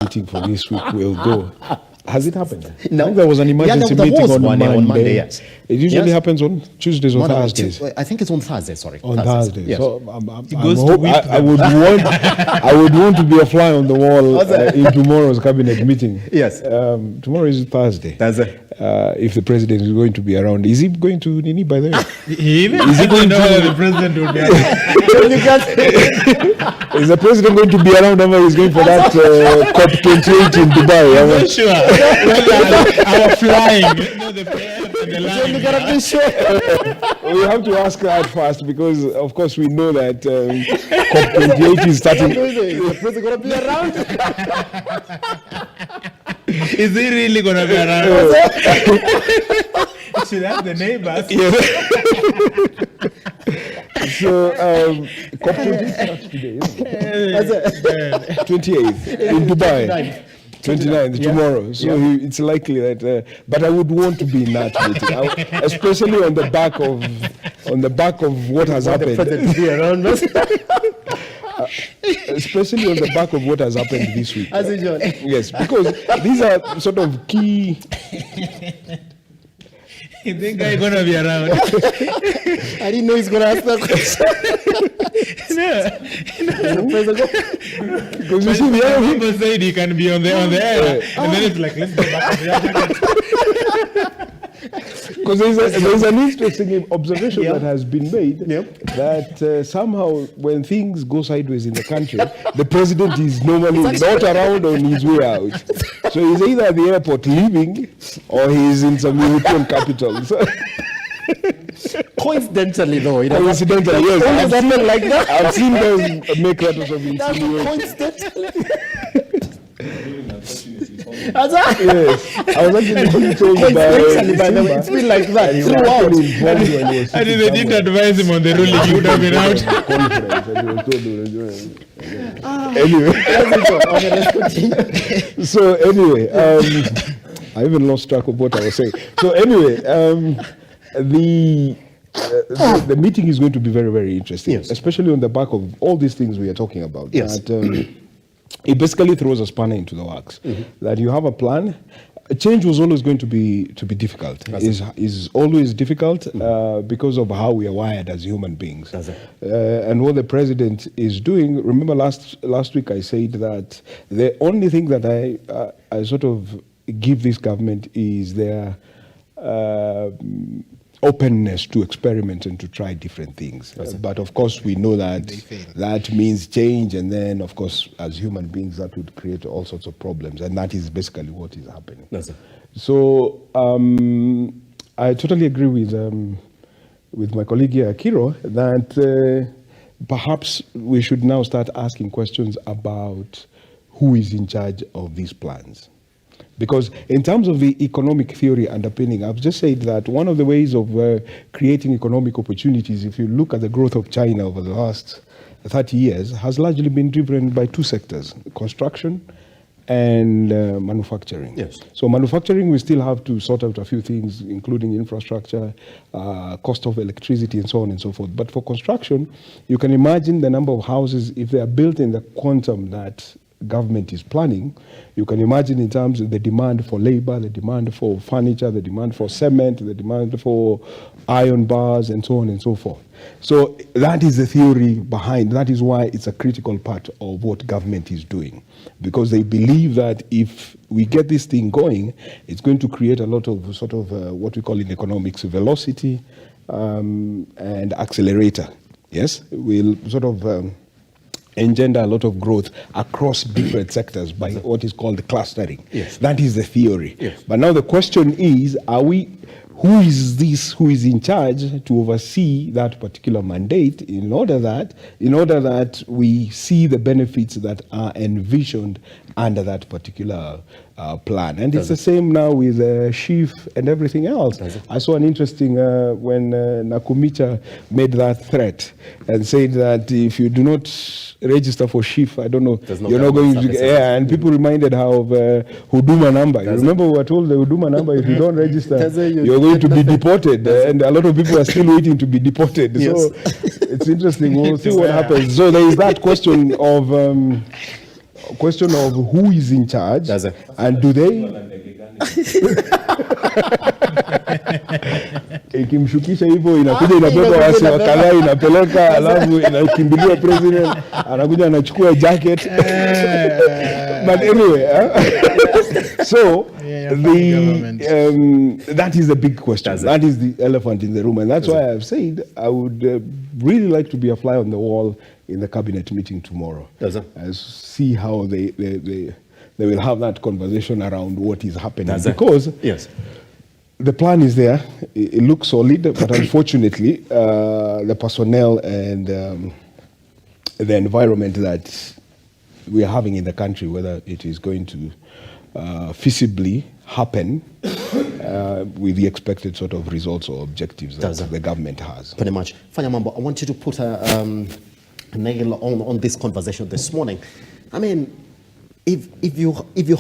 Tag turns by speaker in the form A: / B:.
A: meeting for this week will go. Has it happened?
B: No.
A: I think there was an emergency
B: there
A: meeting
B: was
A: on
B: one
A: Monday.
B: on Monday, yes.
A: It usually
B: Yes.
A: happens on Tuesdays or Thursdays.
B: I think it's on Thursday, sorry.
A: On Thursday.
B: Yes.
A: So I would want to be a fly on the wall in tomorrow's cabinet meeting.
B: Yes.
A: Tomorrow is Thursday.
B: Thursday.
A: If the president is going to be around, is he going to Nini, by the way?
C: He even doesn't know whether the president would be around.
A: Is the president going to be around or he's going for that COP28 in Dubai?
C: I'm not sure whether our flying, the prayer and the line.
A: We have to ask that first because, of course, we know that COP28 is starting.
B: Is the president going to be around?
C: Is he really going to be around? Should ask the neighbors.
A: So, COP28 starts today, isn't it? 28th in Dubai. 29th tomorrow. So it's likely that, but I would want to be in that meeting, especially on the back of what has happened. Especially on the back of what has happened this week. Yes, because these are sort of key.
C: You think I'm going to be around?
B: I didn't know he's going to ask that question.
A: Because you see, the other
C: people said he can be on the air, and then it's like, let's go back to the other.
A: Because there's an interesting observation that has been made that somehow when things go sideways in the country, the president is normally not around on his way out. So he's either at the airport leaving or he's in some European capital. So
B: coincidentally, though.
A: Coincidentally, yes.
B: I've seen like that.
A: I've seen them make that sort of insinuation.
B: Coincidentally.
A: Yes, I was actually told by the way,
B: it's been like that
A: throughout.
C: And if they didn't advise him on the ruling, he would have been out.
A: Anyway, so anyway, I even lost track of what I was saying. So anyway, the meeting is going to be very, very interesting, especially on the back of all these things we are talking about.
B: Yes.
A: That, it basically throws a spanner into the works. That you have a plan. Change was always going to be difficult. Is always difficult because of how we are wired as human beings. And what the president is doing. Remember last week I said that the only thing that I sort of give this government is their openness to experiment and to try different things. But of course we know that that means change, and then of course as human beings that would create all sorts of problems, and that is basically what is happening. So I totally agree with my colleague here, Akiro, that perhaps we should now start asking questions about who is in charge of these plans. Because in terms of the economic theory underpinning, I've just said that one of the ways of creating economic opportunities, if you look at the growth of China over the last 30 years, has largely been driven by two sectors, construction and manufacturing. So manufacturing, we still have to sort out a few things, including infrastructure, cost of electricity, and so on and so forth. But for construction, you can imagine the number of houses, if they are built in the quantum that government is planning, you can imagine in terms of the demand for labor, the demand for furniture, the demand for cement, the demand for iron bars, and so on and so forth. So that is the theory behind, that is why it's a critical part of what government is doing. Because they believe that if we get this thing going, it's going to create a lot of sort of what we call in economics velocity and accelerator. Yes, we'll sort of engender a lot of growth across different sectors by what is called clustering. That is the theory. But now the question is, who is in charge to oversee that particular mandate in order that we see the benefits that are envisioned under that particular plan. And it's the same now with SHIF and everything else. I saw an interesting when Nakumicha made that threat and said that if you do not register for SHIF, I don't know, you're not going to and people reminded how of Huduma number. You remember we were told the Huduma number, if you don't register, you're going to be deported. And a lot of people are still waiting to be deported. So it's interesting. We'll see what happens. So there is that question question of who is in charge
B: Does it?
A: and do they ikimshukisha hivyo inakuja inabeba wasi wa kadhaa inapeleka, alafu inakimbilia president, anakuja anachukua jacket. But anyway, so that is a big question. That is the elephant in the room, and that's why I've said I would really like to be a fly on the wall in the cabinet meeting tomorrow. See how they will have that conversation around what is happening. Because
B: yes,
A: the plan is there. It looks solid, but unfortunately, the personnel and the environment that we are having in the country, whether it is going to feasibly happen with the expected sort of results or objectives that the government has.
B: Pretty much. Fanya Mambo, I want you to put a nail on this conversation this morning. I mean, if you